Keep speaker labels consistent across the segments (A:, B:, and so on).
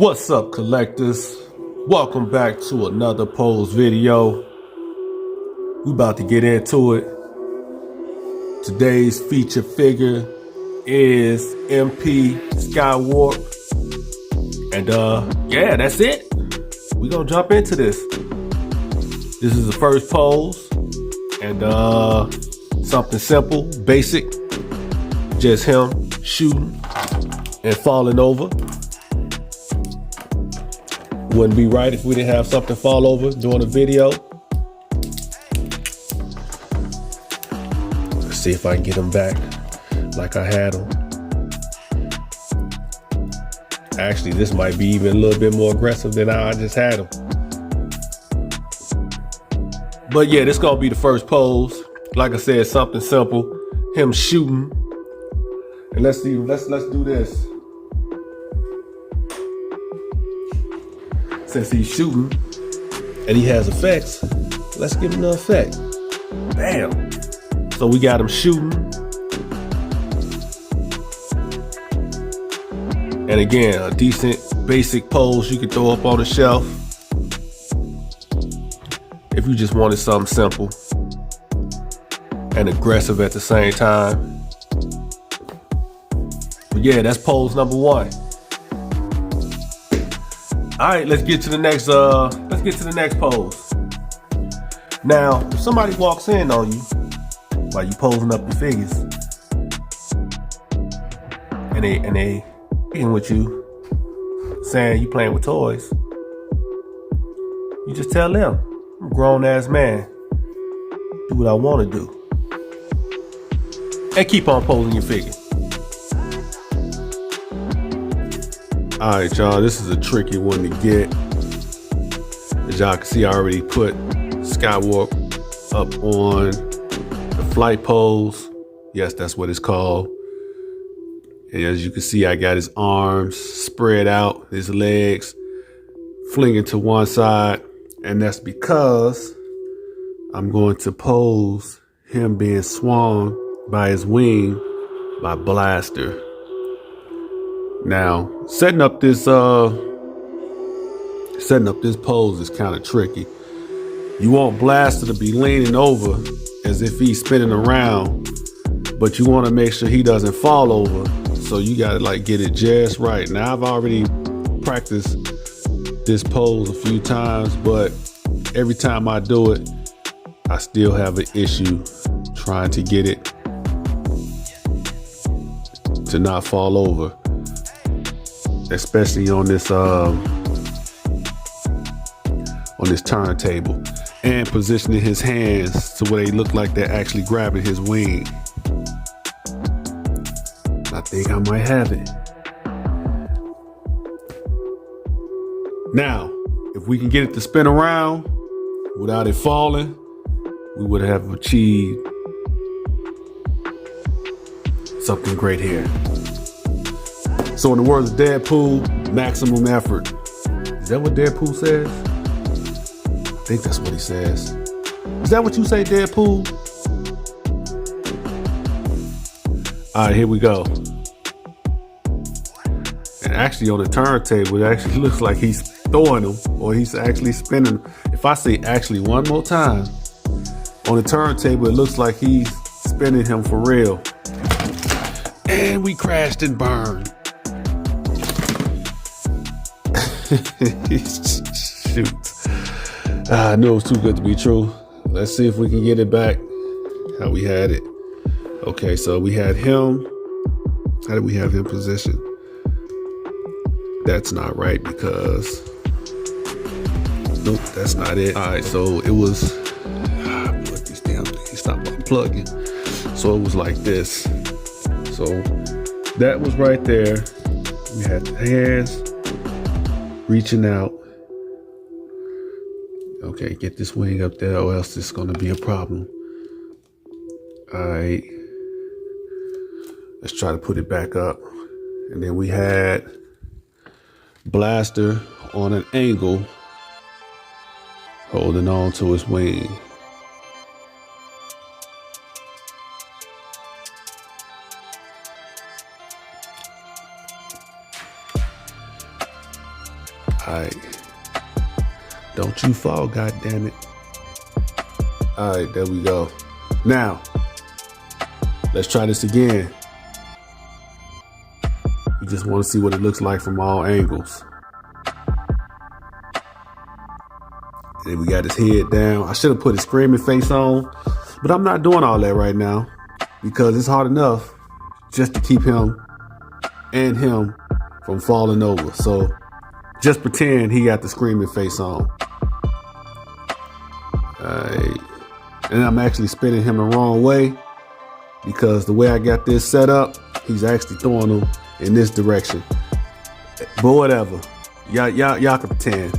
A: What's up, collectors? Welcome back to another pose video. We about to get into it. Today's feature figure is MP Skywarp. And yeah, that's it. We gonna jump into this. This is the first pose. And something simple, basic. Just him shooting and falling over. Wouldn't be right if we didn't have something fall over during a video. Let's see if I can get him back like I had him. Actually, this might be even a little bit more aggressive than I just had him. But yeah, this gonna be the first pose. Like I said, something simple. Him shooting. And let's do this. Since he's shooting and he has effects, let's give him the effect. Bam. So we got him shooting. And again, a decent basic pose you can throw up on the shelf if you just wanted something simple and aggressive at the same time. But yeah, that's pose number one. All right, let's get to the next pose. Now, if somebody walks in on you while you posing up your figures and they being with you, saying you playing with toys, you just tell them, I'm a grown ass man, do what I want to do, and keep on posing your figure. All right, y'all, this is a tricky one to get. As y'all can see, I already put Skywarp up on the flight pose. Yes, that's what it's called. And as you can see, I got his arms spread out, his legs flinging to one side. And that's because I'm going to pose him being swung by his wing by Blaster. Now, setting up this pose is kind of tricky. You want Blaster to be leaning over as if he's spinning around, but you want to make sure he doesn't fall over. So you got to like get it just right. Now, I've already practiced this pose a few times, but every time I do it, I still have an issue trying to get it to not fall over. Especially on this turntable, and positioning his hands to where they look like they're actually grabbing his wing. I think I might have it. Now, if we can get it to spin around without it falling, we would have achieved something great here. So in the words of Deadpool, maximum effort. Is that what Deadpool says? I think that's what he says. Is that what you say, Deadpool? All right, here we go. And actually on the turntable, it actually looks like he's throwing them, or he's actually spinning. If I say actually one more time, on the turntable, it looks like he's spinning him for real. And we crashed and burned. Shoot. I knew it was too good to be true. Let's see if we can get it back how we had it. Okay, so we had him. How did we have him positioned? That's not right because nope, that's not it. All right, so it was put these damn things, stop unplugging. So it was like this. So that was right there. We had the hands reaching out. Okay, get this wing up there or else it's gonna be a problem. All right, let's try to put it back up. And then we had Blaster on an angle, holding on to his wing. All right. Don't you fall, goddammit. All right, there we go. Now, let's try this again. You just want to see what it looks like from all angles. And we got his head down. I should have put his screaming face on, but I'm not doing all that right now because it's hard enough just to keep him and him from falling over. So just pretend he got the screaming face on. Alright. And I'm actually spinning him the wrong way because the way I got this set up, he's actually throwing them in this direction. But whatever. Y'all can pretend.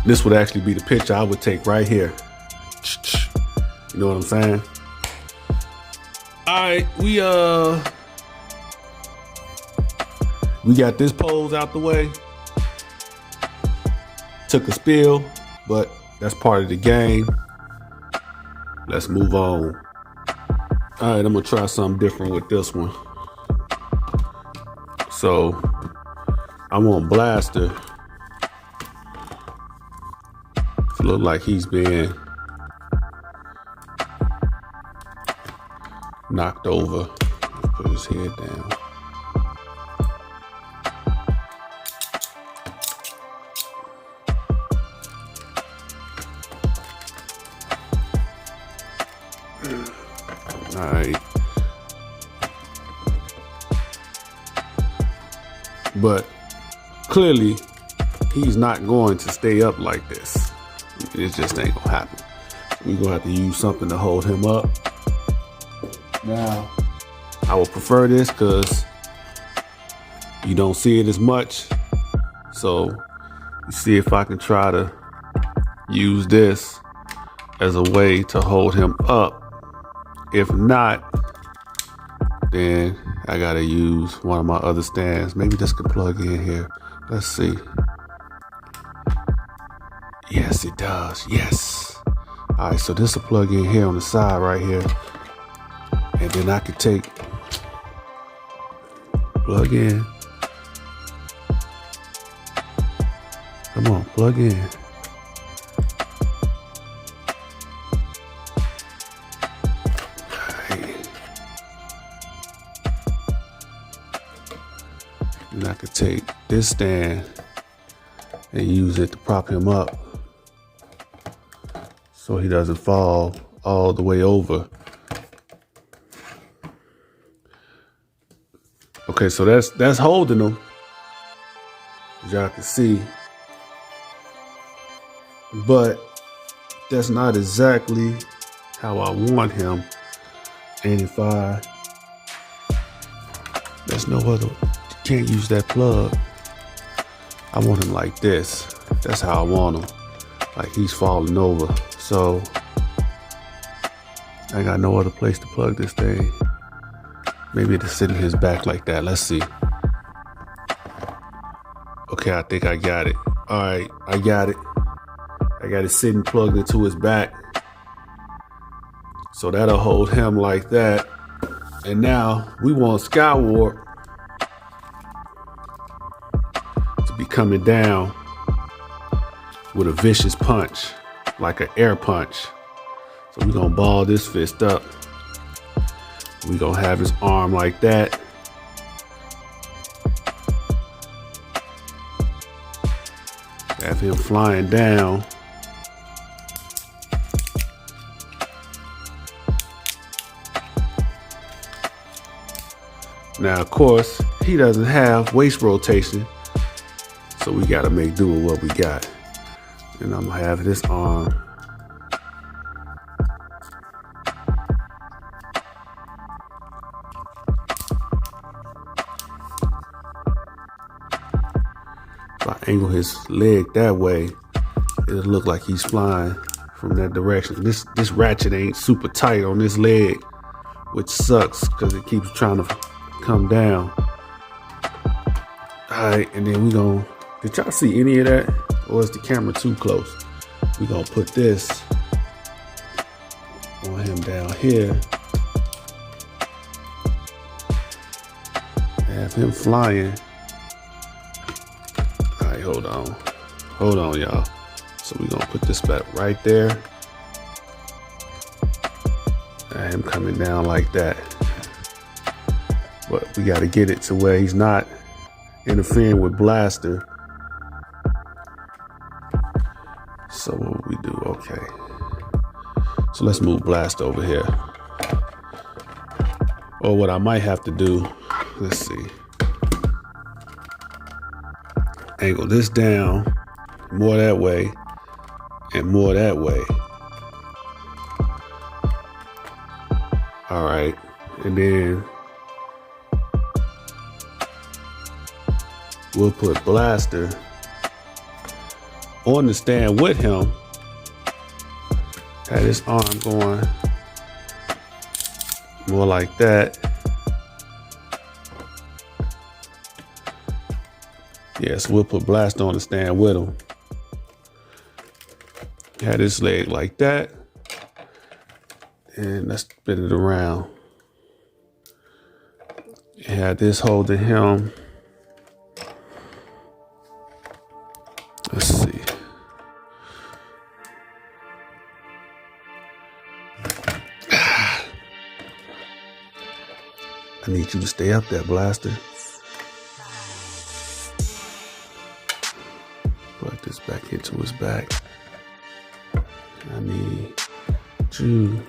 A: This would actually be the picture I would take right here. You know what I'm saying? Alright, we got this pose out the way. Took a spill, but that's part of the game. Let's move on. Alright, I'm gonna try something different with this one. So I want Blaster to look like he's being knocked over. Let's put his head down. All right. But clearly he's not going to stay up like this. It just ain't gonna happen. We're gonna have to use something to hold him up. Now, I would prefer this because you don't see it as much. So you see if I can try to use this as a way to hold him up. If not, then I gotta use one of my other stands. Maybe this could plug in here. Let's see. Yes, it does. Yes. All right, so this will plug in here on the side right here. And then I could take, plug in. Come on, plug in. And I could take this stand and use it to prop him up so he doesn't fall all the way over. Okay, so that's holding him, as y'all can see, but that's not exactly how I want him. And if there's no other, can't use that plug. I want him like this. That's how I want him, like he's falling over. So I got no other place to plug this thing. Maybe it'll sit in his back like that. Let's see. Okay, I think I got it. All right, I got it. I got it sitting plugged into his back. So that'll hold him like that. And now we want Skywarp to be coming down with a vicious punch, like an air punch. So we're gonna ball this fist up. We're gonna have his arm like that. Have him flying down. Now, of course, he doesn't have waist rotation, so we gotta make do with what we got. And I'm gonna have this arm if I angle his leg that way, it'll look like he's flying from that direction. This ratchet ain't super tight on this leg, which sucks because it keeps trying to come down. All right, and then we gonna, did y'all see any of that? Or is the camera too close? We gonna put this on him down here. Have him flying hold on. Hold on, y'all. So we're gonna put this back right there. And him coming down like that. But we gotta get it to where he's not interfering with Blaster. So what we do? Okay. So let's move Blaster over here. Or what I might have to do, let's see. Angle this down, more that way, and more that way. All right, and then we'll put Blaster on the stand with him. Have his arm going more like that. Yes, we'll put Blaster on the stand with him. Have his leg like that. And let's spin it around. Have this holding him. Let's see. I need you to stay up there, Blaster. Put this back into his back. I need you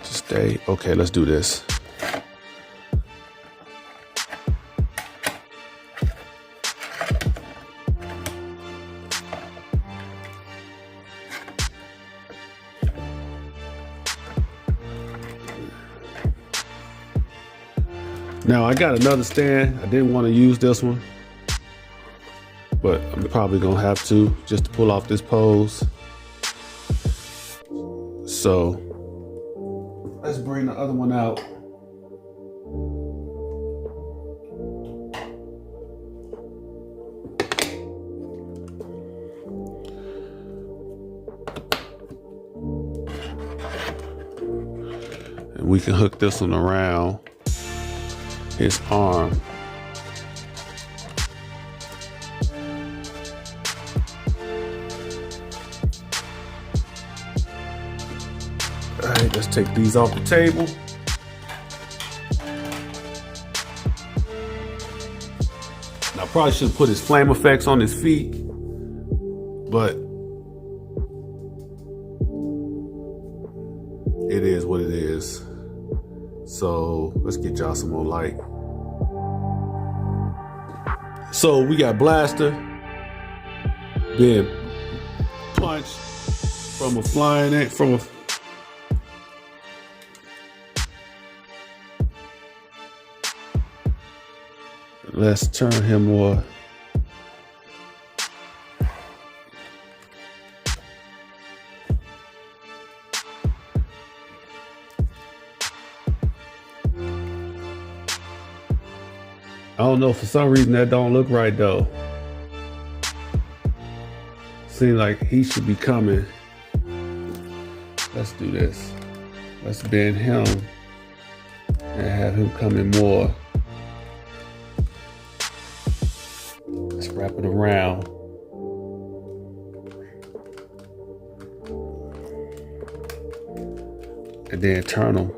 A: to stay. Okay, let's do this. Now I got another stand. I didn't want to use this one, but I'm probably gonna have to just to pull off this pose. So let's bring the other one out. And we can hook this one around his arm. All right, let's take these off the table. Now, I probably should put his flame effects on his feet, but it is what it is. So let's get y'all some more light. So we got Blaster being punched from a flying ant, from a let's turn him more. I don't know, for some reason that don't look right though. Seems like he should be coming. Let's do this. Let's bend him and have him coming more. Let's wrap it around. And then turn him.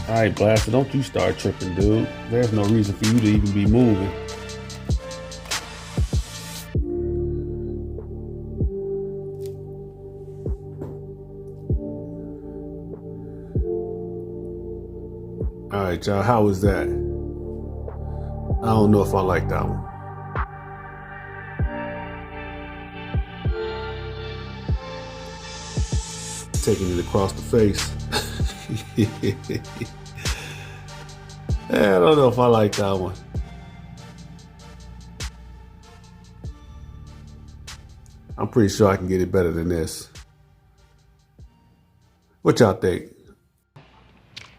A: All right, Blaster, don't you start tripping, dude. There's no reason for you to even be moving. All right, y'all, how was that? I don't know if I like that one. Taking it across the face. I don't know if I like that one. I'm pretty sure I can get it better than this. What y'all think?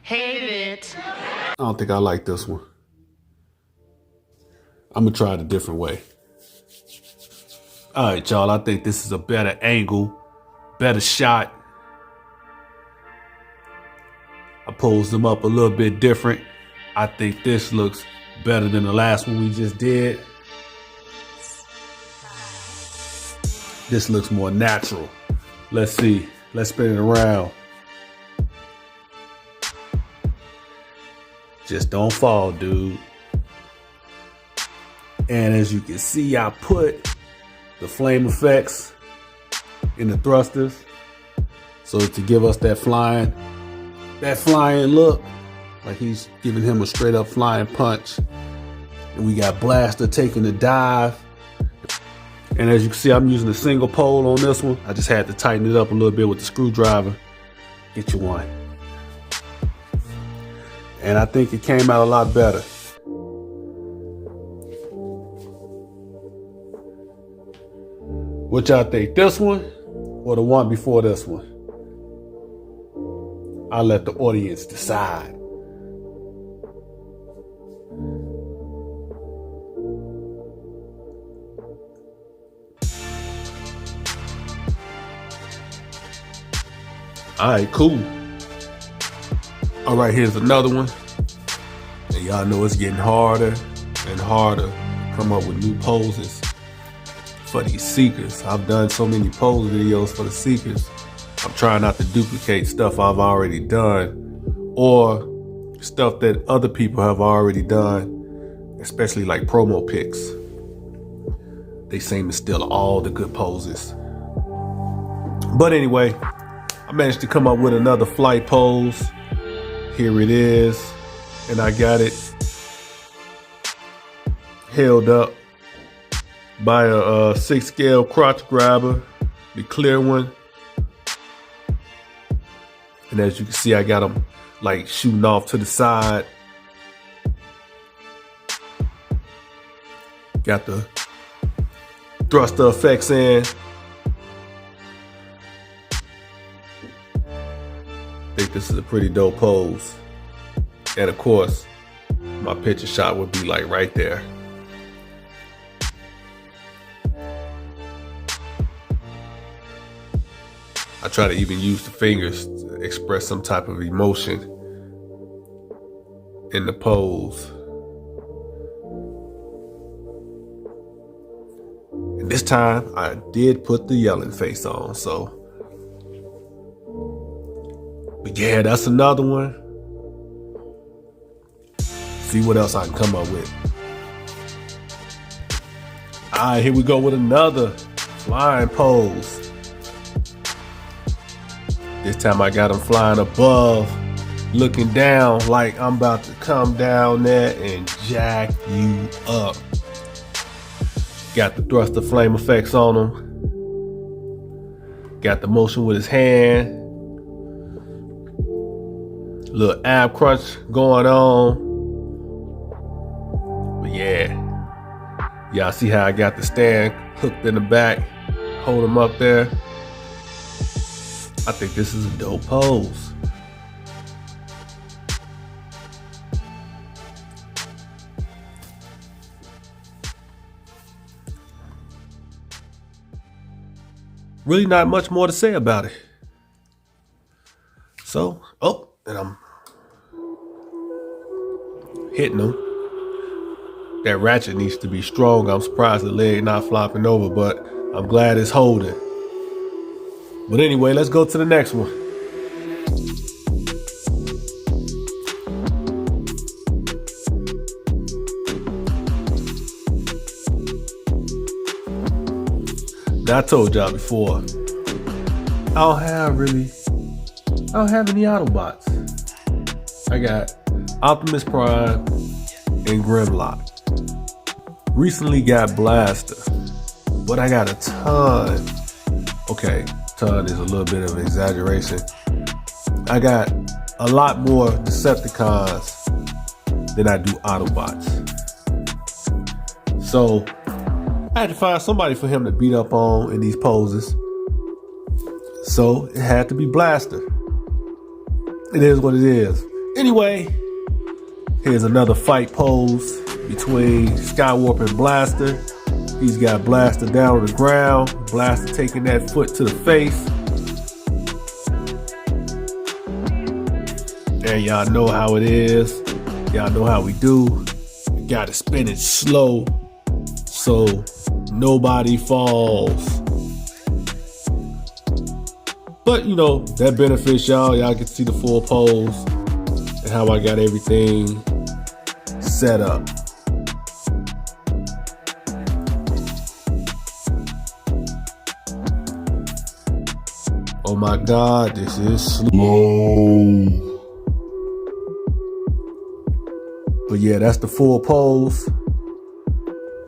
B: Hate it.
A: I don't think I like this one. I'm gonna try it a different way. All right, y'all, I think this is a better angle, better shot. I posed them up a little bit different. I think this looks better than the last one we just did. This looks more natural. Let's see. Let's spin it around. Just don't fall, dude. And as you can see, I put the flame effects in the thrusters. So to give us that flying look, like he's giving him a straight up flying punch. And we got Blaster taking the dive. And as you can see, I'm using a single pole on this one. I just had to tighten it up a little bit with the screwdriver. Get you one. And I think it came out a lot better. What y'all think? This one or the one before this one? I'll let the audience decide. All right, cool. All right, here's another one. And y'all know it's getting harder and harder to come up with new poses for these seekers. I've done so many pose videos for the seekers. I'm trying not to duplicate stuff I've already done or stuff that other people have already done, especially like promo pics. They seem to steal all the good poses. But anyway, I managed to come up with another flight pose. Here it is. And I got it held up by a 6 scale crotch grabber, the clear one. And as you can see, I got them like shooting off to the side. Got the thruster effects in. I think this is a pretty dope pose. And of course, my picture shot would be like right there. I try to even use the fingers to express some type of emotion in the pose. And this time I did put the yelling face on, so. But yeah, that's another one. See what else I can come up with. All right, here we go with another flying pose. This time I got him flying above, looking down like I'm about to come down there and jack you up. Got the thruster flame effects on him. Got the motion with his hand. Little ab crunch going on. But yeah, y'all see how I got the stand hooked in the back, hold him up there. I think this is a dope pose. Really not much more to say about it. So, and I'm hitting him. That ratchet needs to be strong. I'm surprised the leg not flopping over, but I'm glad it's holding. But anyway, let's go to the next one. Now, I told y'all before, I don't have any Autobots. I got Optimus Prime and Grimlock. Recently got Blaster, but I got a ton. Okay, ton is a little bit of an exaggeration. I got a lot more Decepticons than I do Autobots. So I had to find somebody for him to beat up on in these poses. So it had to be Blaster. It is what it is. Anyway, here's another fight pose between Skywarp and Blaster. He's got Blaster down on the ground. Blaster taking that foot to the face. And y'all know how it is. Y'all know how we do. You gotta spin it slow so nobody falls. But you know, that benefits y'all. Y'all can see the full pose and how I got everything set up. Oh my God, this is slow. But yeah, that's the full pose.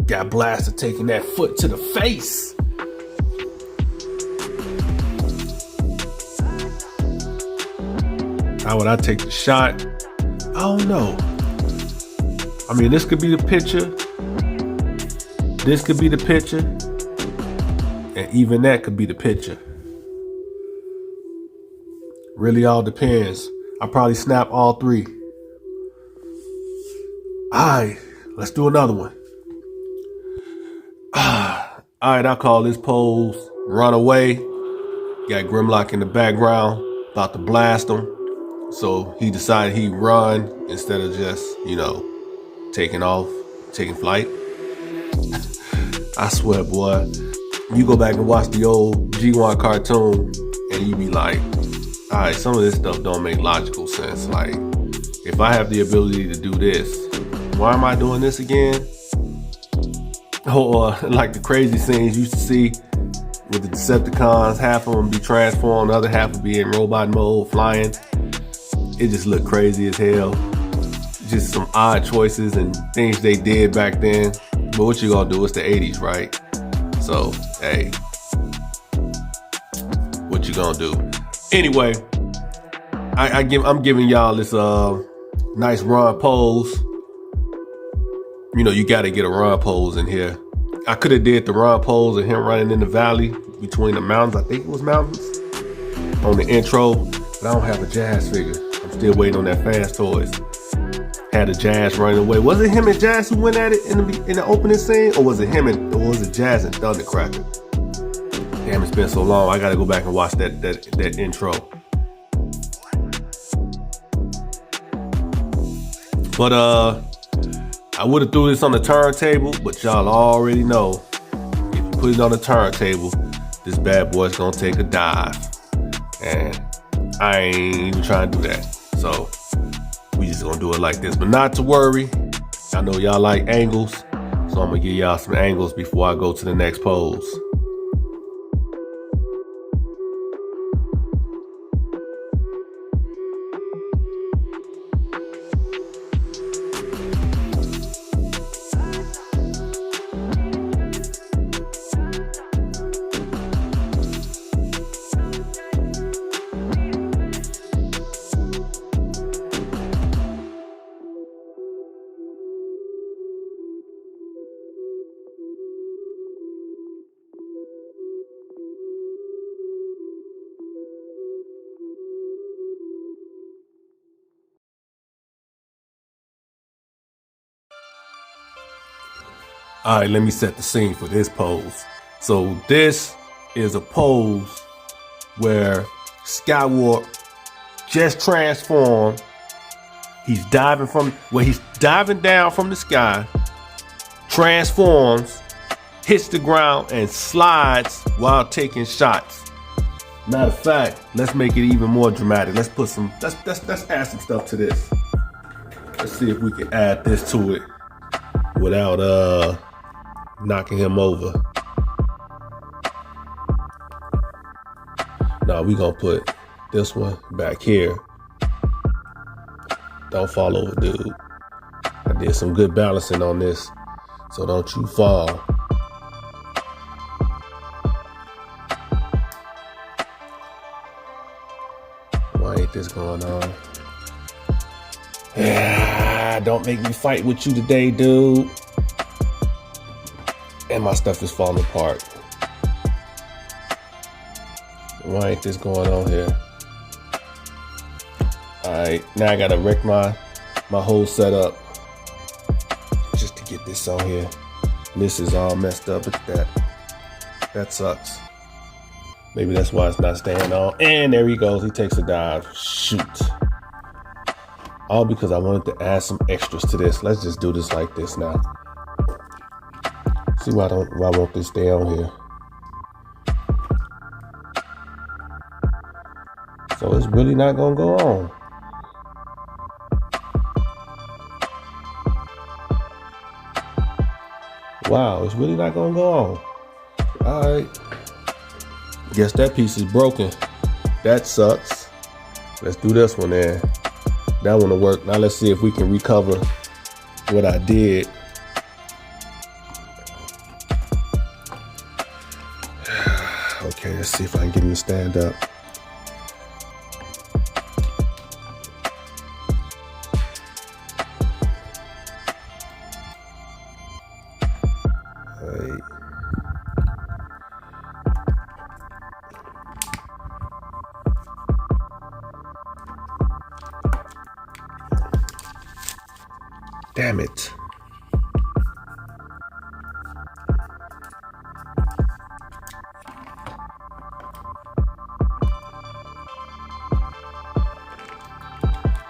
A: Got Blaster taking that foot to the face. How would I take the shot? I don't know. I mean, this could be the picture. This could be the picture. And even that could be the picture. Really all depends. I'll probably snap all three. Alright, let's do another one. Alright, I call this pose Runaway. Got Grimlock in the background, about to blast him. So he decided he'd run instead of just, you know, taking flight. I swear, boy, you go back and watch the old G1 cartoon and you be like, alright, some of this stuff don't make logical sense. Like, if I have the ability to do this, why am I doing this again? Or like the crazy scenes you used to see with the Decepticons, half of them be transformed, the other half would be in robot mode, flying. It just looked crazy as hell. Just some odd choices and things they did back then. But what you gonna do? It's the 80s, right? So, hey, what you gonna do? Anyway, I'm giving y'all this nice run pose. You know, you gotta get a run pose in here. I could have did the run pose of him running in the valley between the mountains. I think it was mountains on the intro, but I don't have a Jazz figure. I'm still waiting on that Fast Toys. Had a Jazz running away. Was it him and Jazz who went at it in the opening scene, or was it Jazz and Thundercracker? Damn, it's been so long. I gotta go back and watch that intro. But I would have threw this on the turntable, but y'all already know if you put it on the turntable, this bad boy's gonna take a dive. And I ain't even trying to do that. So we just gonna do it like this. But not to worry. I know y'all like angles, so I'm gonna give y'all some angles before I go to the next pose. All right, let me set the scene for this pose. So this is a pose where Skywarp just transformed. He's diving down from the sky, transforms, hits the ground, and slides while taking shots. Matter of fact, let's make it even more dramatic. Let's add some stuff to this. Let's see if we can add this to it without knocking him over. Now we gonna put this one back here. Don't fall over, dude. I did some good balancing on this, so don't you fall. Why ain't this going on? Yeah, don't make me fight with you today, dude. And my stuff is falling apart. Why ain't this going on here? Alright, now I gotta wreck my whole setup just to get this on here. And this is all messed up. Look at that. That sucks. Maybe that's why it's not staying on. And there he goes. He takes a dive. Shoot. All because I wanted to add some extras to this. Let's just do this like this now. See why won't this stay on here? So it's really not gonna go on. Wow, it's really not gonna go on. All right. Guess that piece is broken. That sucks. Let's do this one then. That one will work. Now let's see if we can recover what I did. Okay, let's see if I can get him to stand up. Damn it.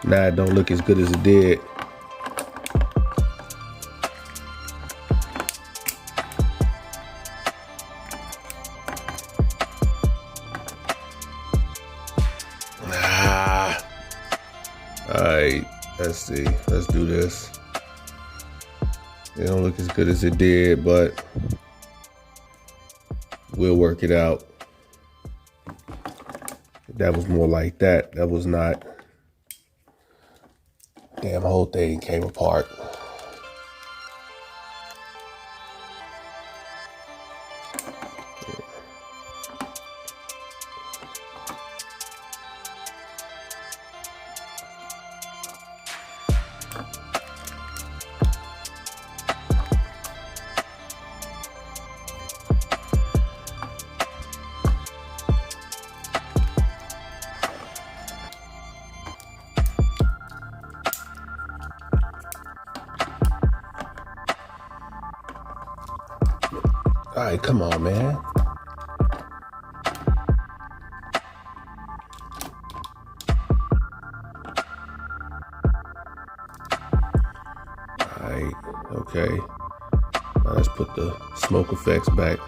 A: Nah, it don't look as good as it did. Alright, let's see. Let's do this. It don't look as good as it did, but we'll work it out. That was more like that. That was not. Damn, the whole thing came apart. All right, come on, man. All right, okay. Now let's put the smoke effects back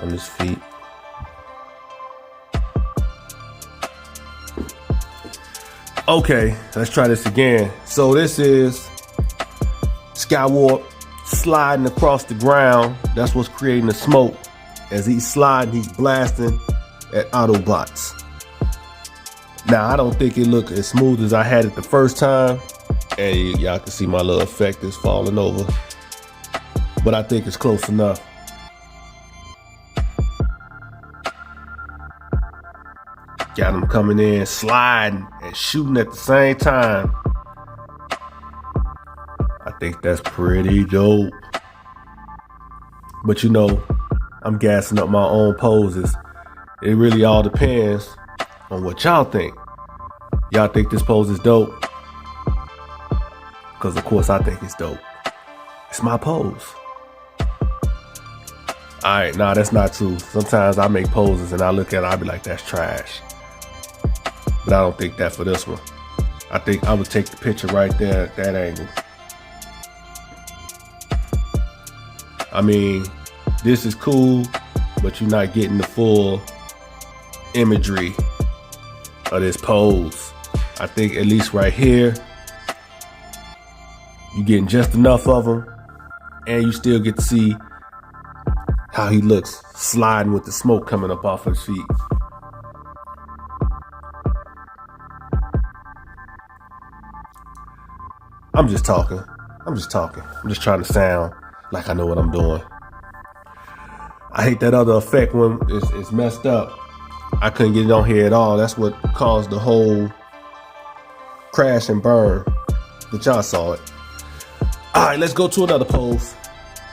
A: on his feet. Okay, let's try this again. So this is Skywarp sliding across the ground. That's what's creating the smoke. As he's sliding, he's blasting at Autobots. Now, I don't think it looked as smooth as I had it the first time. And y'all can see my little effect is falling over. But I think it's close enough. Got him coming in, sliding and shooting at the same time. I think that's pretty dope. But you know, I'm gassing up my own poses. It really all depends on what y'all think. Y'all think this pose is dope? Because of course I think it's dope. It's my pose. Alright, nah, that's not true. Sometimes I make poses and I look at it, I'll be like, that's trash. But I don't think that for this one. I think I would take the picture right there at that angle. I mean, this is cool, but you're not getting the full imagery of this pose. I think at least right here, you're getting just enough of him, and you still get to see how he looks sliding with the smoke coming up off his feet. I'm just talking. I'm just trying to sound like I know what I'm doing. I hate that other effect when it's messed up. I couldn't get it on here at all. That's what caused the whole crash and burn. But y'all saw it. All right, let's go to another pose.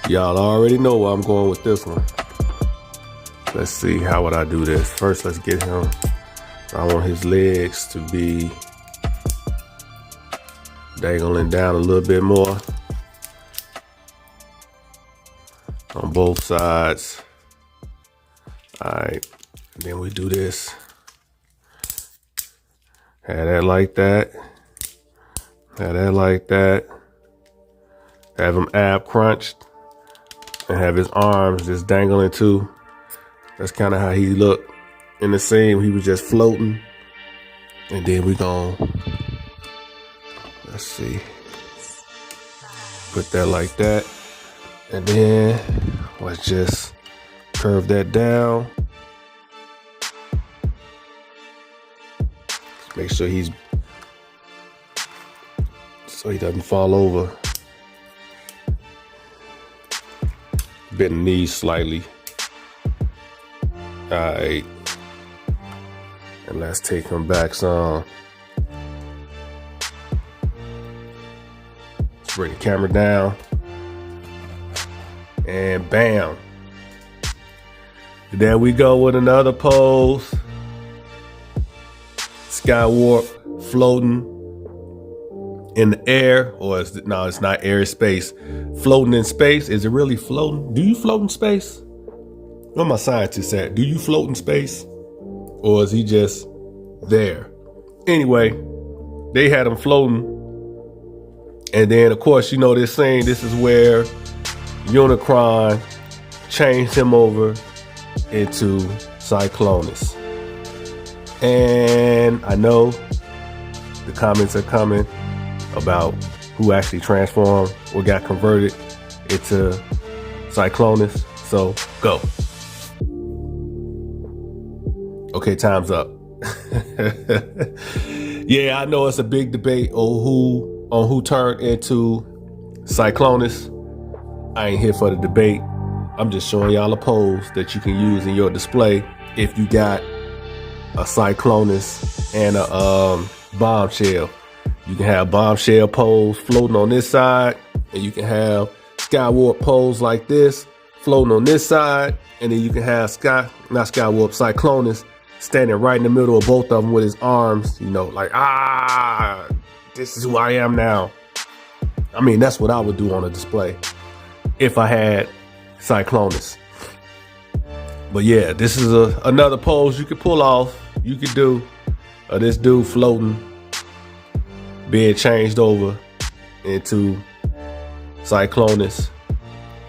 A: Y'all already know where I'm going with this one. Let's see, how would I do this? First, let's get him. I want his legs to be dangling down a little bit more on both sides. All right, and then we do this. Have that like that. Have that like that. Have him ab crunched and have his arms just dangling too. That's kind of how he looked in the scene. He was just floating. And then we gon', let's see, put that like that. And then let's just curve that down. Make sure so he doesn't fall over. Bend the knees slightly. All right. And let's take him back some. Let's bring the camera down. And bam. There we go with another pose. Skywarp floating in the air, or no, it's not air, space. Floating in space. Is it really floating? Do you float in space? Where my scientists at? Do you float in space? Or is he just there? Anyway, they had him floating. And then, of course, you know this scene. This is where Unicron changed him over into Cyclonus. And I know the comments are coming about who actually transformed or got converted into Cyclonus. So go. Okay, time's up. Yeah, I know it's a big debate on who turned into Cyclonus. I ain't here for the debate. I'm just showing y'all a pose that you can use in your display if you got a Cyclonus and a bombshell. You can have bombshell pose floating on this side, and you can have Skywarp pose like this floating on this side, and then you can have Cyclonus standing right in the middle of both of them with his arms, you know, like, this is who I am now. I mean, that's what I would do on a display if I had Cyclonus. But yeah, this is another pose you could pull off. You could do this dude floating, being changed over into Cyclonus,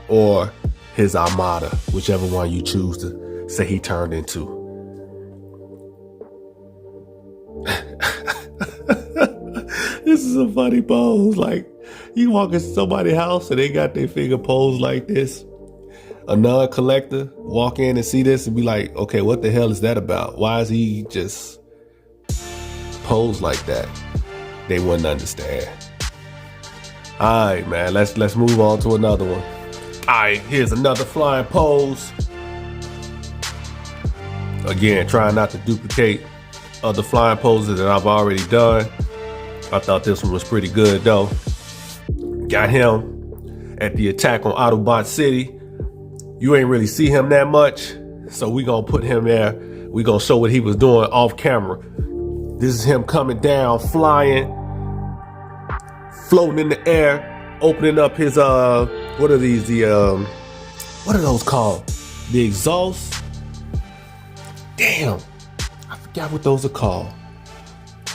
A: or his Armada, whichever one you choose to say he turned into. This is a funny pose. Like, you walk into somebody's house and they got their finger posed like this. A non-collector walk in and see this and be like, okay, what the hell is that about? Why is he just posed like that? They wouldn't understand. All right, man, let's move on to another one. All right, here's another flying pose. Again, trying not to duplicate other flying poses that I've already done. I thought this one was pretty good though. Got him at the attack on Autobot City. You ain't really see him that much, so we gonna put him there. We gonna show what he was doing off camera. This is him coming down, flying, floating in the air, opening up his what are these? What are those called? The exhaust? Damn, I forgot what those are called.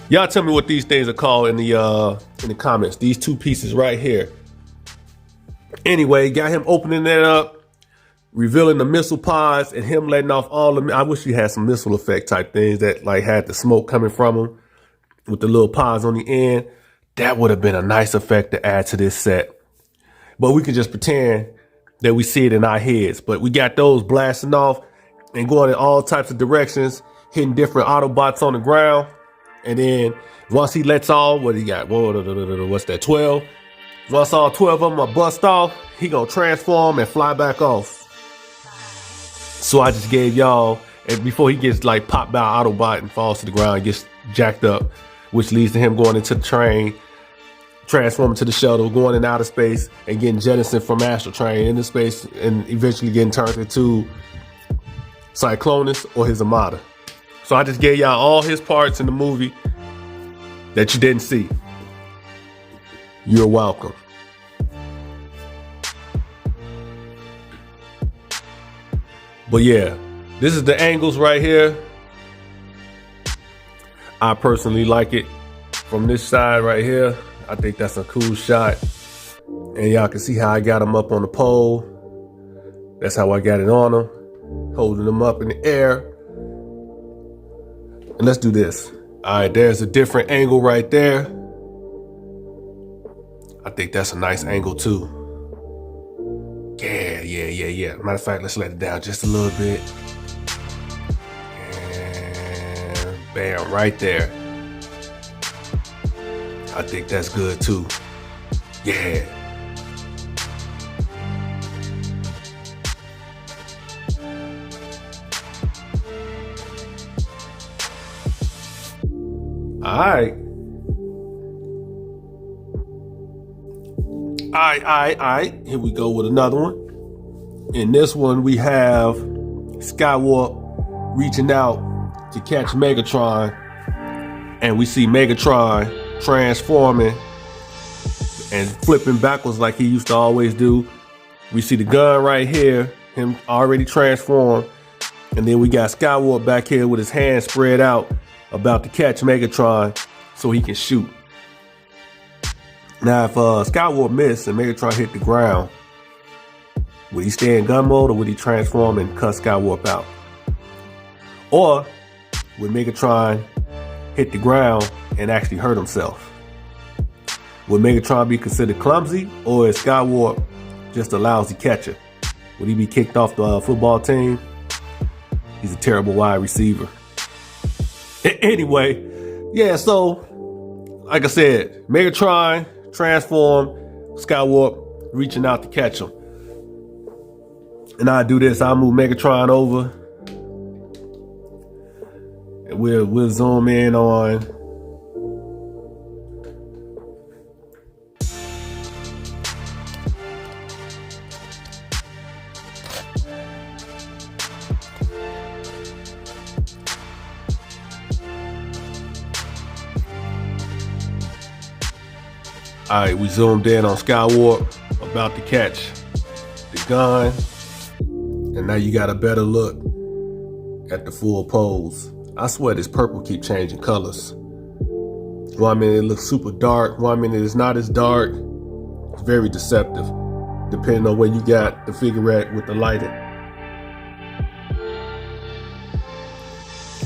A: Y'all tell me what these things are called in the comments. These two pieces right here. Anyway, got him opening that up, revealing the missile pods, and him letting off all the. I wish you had some missile effect type things that like had the smoke coming from them with the little pods on the end. That would have been a nice effect to add to this set. But we can just pretend that we see it in our heads. But we got those blasting off and going in all types of directions, hitting different Autobots on the ground. And then once he lets off, what he got? What's that, 12? Once all 12 of them are bust off, he gonna transform and fly back off. So I just gave y'all, and before he gets like popped by Autobot and falls to the ground and gets jacked up, which leads to him going into the train, transforming to the shuttle, going in outer space, and getting jettisoned from Astral Train into space, and eventually getting turned into Cyclonus or his Armada. So I just gave y'all all his parts in the movie that you didn't see. You're welcome. But yeah, this is the angles right here. I personally like it from this side right here. I think that's a cool shot. And y'all can see how I got him up on the pole. That's how I got it on him. Holding him up in the air. And let's do this. All right, there's a different angle right there. I think that's a nice angle too. Yeah. Matter of fact, let's let it down just a little bit. And bam, right there. I think that's good too. Yeah. All right. Here we go with another one. In this one, we have Skywarp reaching out to catch Megatron. And we see Megatron transforming and flipping backwards like he used to always do. We see the gun right here, him already transformed. And then we got Skywarp back here with his hands spread out, about to catch Megatron so he can shoot. Now, if Skywarp missed and Megatron hit the ground, would he stay in gun mode or would he transform and cut Skywarp out? Or would Megatron hit the ground and actually hurt himself? Would Megatron be considered clumsy, or is Skywarp just a lousy catcher? Would he be kicked off the football team? He's a terrible wide receiver. Anyway, yeah, so like I said, Megatron transform, Skywarp reaching out to catch him. And I do this, I'll move Megatron over. And we'll zoom in on all right, we zoomed in on Skywarp about to catch the gun. And now you got a better look at the full pose. I swear this purple keep changing colors. 1 minute it looks super dark, 1 minute it's not as dark. It's very deceptive, depending on where you got the figure at with the lighting.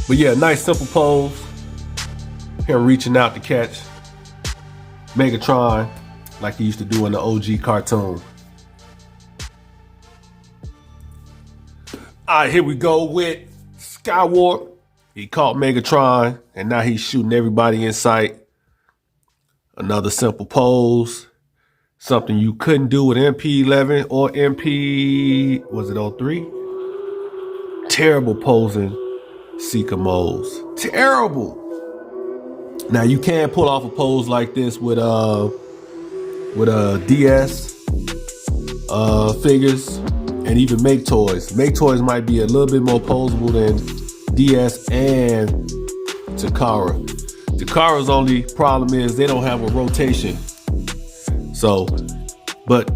A: But yeah, nice simple pose. Him reaching out to catch Megatron like he used to do in the OG cartoon. All right, here we go with Skywarp. He caught Megatron, and now he's shooting everybody in sight. Another simple pose. Something you couldn't do with MP11 or MP, was it 03? Terrible posing Seeker modes. Terrible. Now you can pull off a pose like this with DS figures and even Make Toys. Make Toys might be a little bit more posable than DS and Takara. Takara's only problem is they don't have a rotation. So, but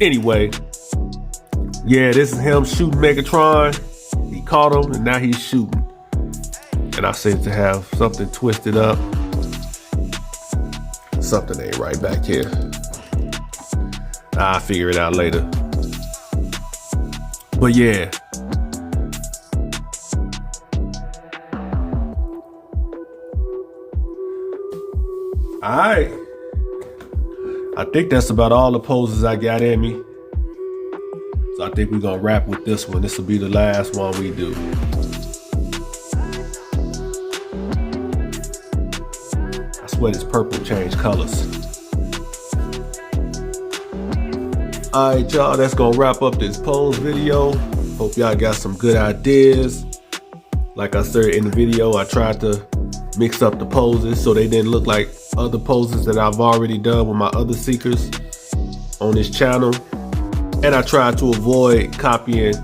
A: anyway, yeah, this is him shooting Megatron. He caught him and now he's shooting. And I seem to have something twisted up. Something ain't right back here. I'll figure it out later. But yeah. All right. I think that's about all the poses I got in me. So I think we're gonna wrap with this one. This will be the last one we do. I swear this purple changed colors. All right, y'all, that's gonna wrap up this pose video. Hope y'all got some good ideas. Like I said in the video, I tried to mix up the poses so they didn't look like other poses that I've already done with my other seekers on this channel. And I try to avoid copying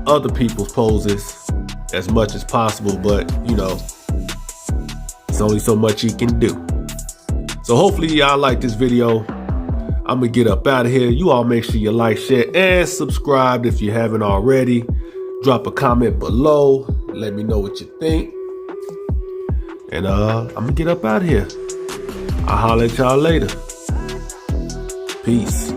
A: other people's poses as much as possible, but you know, it's only so much you can do. So hopefully y'all like this video. I'm gonna get up out of here. You all make sure you like, share, and subscribe if you haven't already. Drop a comment below. Let me know what you think. And I'm gonna get up out of here. I'll holler at y'all later. Peace.